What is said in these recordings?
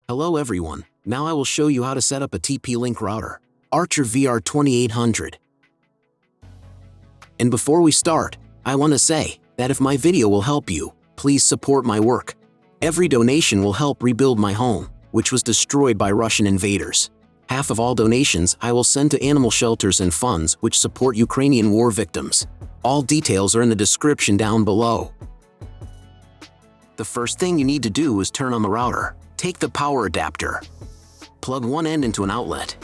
Hello everyone, now I will show you how to set up a TP-Link router, Archer VR2800. And before we start, I want to say that if my video will help you, please support my work. Every donation will help rebuild my home, which was destroyed by Russian invaders. Half of all donations I will send to animal shelters and funds which support Ukrainian war victims. All details are in the description down below. The first thing you need to do is turn on the router. Take the power adapter. Plug one end into an outlet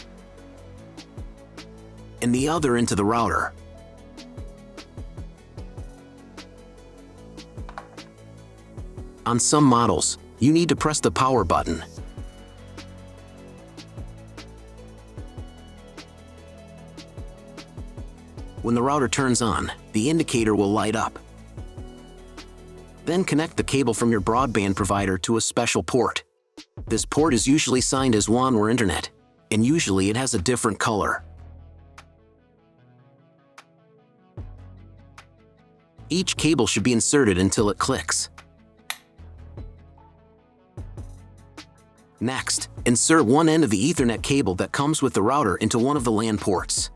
and the other into the router. On some models, you need to press the power button. When the router turns on, the indicator will light up. Then connect the cable from your broadband provider to a special port. This port is usually signed as WAN or Internet, and usually it has a different color. Each cable should be inserted until it clicks. Next, insert one end of the Ethernet cable that comes with the router into one of the LAN ports.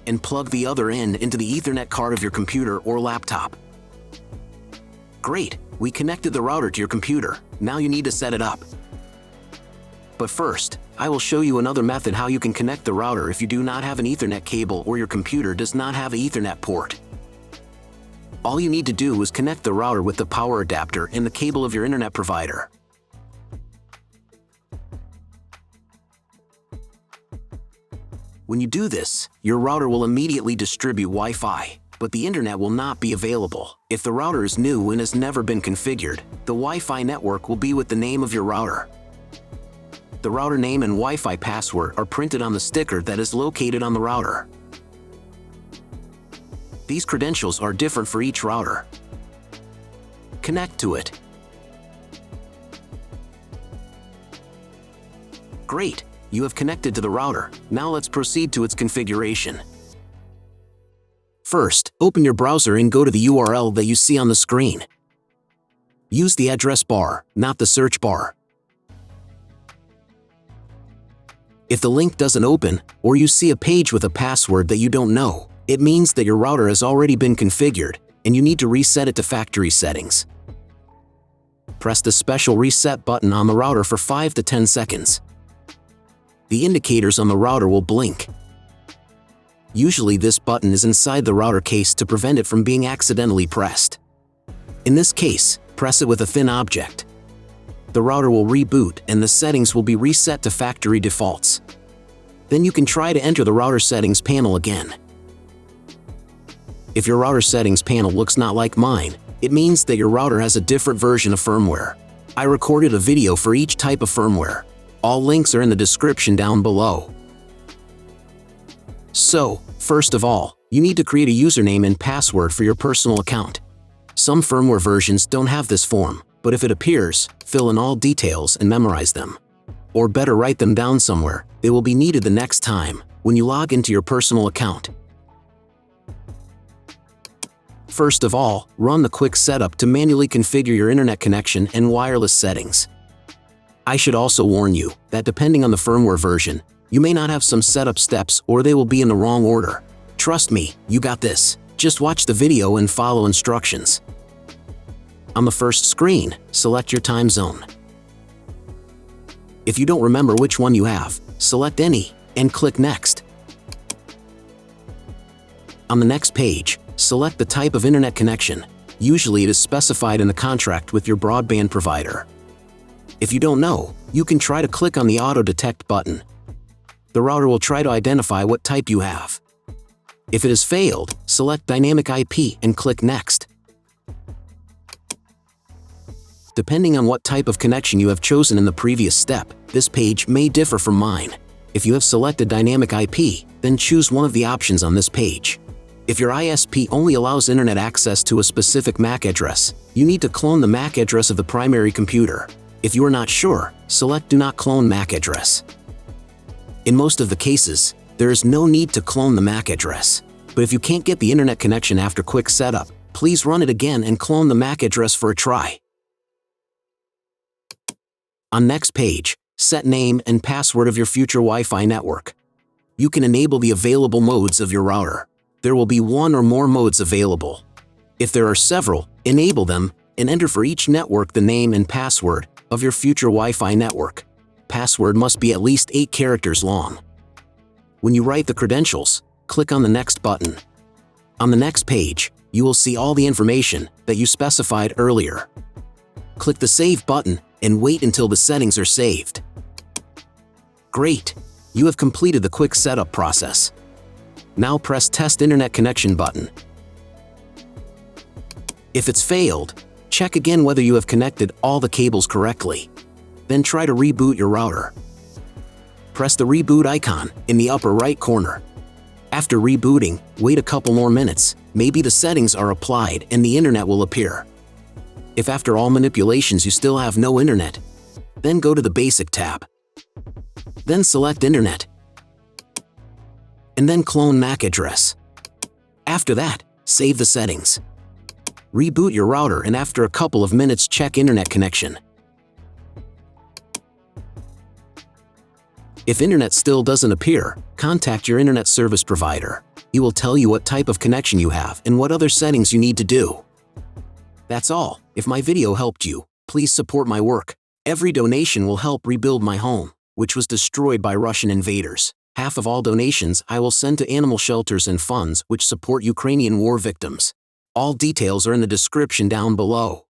And plug the other end into the Ethernet card of your computer or laptop. Great, we connected the router to your computer. Now you need to set it up. But first, I will show you another method how you can connect the router if you do not have an Ethernet cable or your computer does not have an Ethernet port. All you need to do is connect the router with the power adapter and the cable of your internet provider. When you do this, your router will immediately distribute Wi-Fi, but the internet will not be available. If the router is new and has never been configured, the Wi-Fi network will be with the name of your router. The router name and Wi-Fi password are printed on the sticker that is located on the router. These credentials are different for each router. Connect to it. Great! You have connected to the router. Now let's proceed to its configuration. First, open your browser and go to the URL that you see on the screen. Use the address bar, not the search bar. If the link doesn't open, or you see a page with a password that you don't know, it means that your router has already been configured, and you need to reset it to factory settings. Press the special reset button on the router for 5 to 10 seconds. The indicators on the router will blink. Usually this button is inside the router case to prevent it from being accidentally pressed. In this case, press it with a thin object. The router will reboot and the settings will be reset to factory defaults. Then you can try to enter the router settings panel again. If your router settings panel looks not like mine, it means that your router has a different version of firmware. I recorded a video for each type of firmware. All links are in the description down below. So, first of all, you need to create a username and password for your personal account. Some firmware versions don't have this form, but if it appears, fill in all details and memorize them. Or better, write them down somewhere. They will be needed the next time when you log into your personal account. First of all, run the quick setup to manually configure your internet connection and wireless settings. I should also warn you that depending on the firmware version, you may not have some setup steps or they will be in the wrong order. Trust me, you got this. Just watch the video and follow instructions. On the first screen, select your time zone. If you don't remember which one you have, select any and click Next. On the next page, select the type of internet connection. Usually it is specified in the contract with your broadband provider. If you don't know, you can try to click on the Auto Detect button. The router will try to identify what type you have. If it has failed, select Dynamic IP and click Next. Depending on what type of connection you have chosen in the previous step, this page may differ from mine. If you have selected Dynamic IP, then choose one of the options on this page. If your ISP only allows internet access to a specific MAC address, you need to clone the MAC address of the primary computer. If you are not sure, select Do Not Clone MAC Address. In most of the cases, There is no need to clone the MAC address. But if you can't get the internet connection after quick setup, please run it again and clone the MAC address for a try. On next page, set name and password of your future Wi-Fi network. You can enable the available modes of your router. There will be one or more modes available. If there are several, enable them and enter for each network the name and password of your future Wi-Fi network. Password must be at least 8 characters long. When you write the credentials, click on the Next button. On the next page, you will see all the information that you specified earlier. Click the Save button and wait until the settings are saved. Great! You have completed the quick setup process. Now press Test Internet Connection button. If it's failed, check again whether you have connected all the cables correctly. Then try to reboot your router. Press the reboot icon in the upper right corner. After rebooting, wait a couple more minutes. Maybe the settings are applied and the internet will appear. If after all manipulations you still have no internet, then go to the Basic tab. Then select Internet. And then clone MAC address. After that, save the settings. Reboot your router and after a couple of minutes check internet connection. If internet still doesn't appear, contact your internet service provider. He will tell you what type of connection you have and what other settings you need to do. That's all. If my video helped you, please support my work. Every donation will help rebuild my home, which was destroyed by Russian invaders. Half of all donations I will send to animal shelters and funds which support Ukrainian war victims. All details are in the description down below.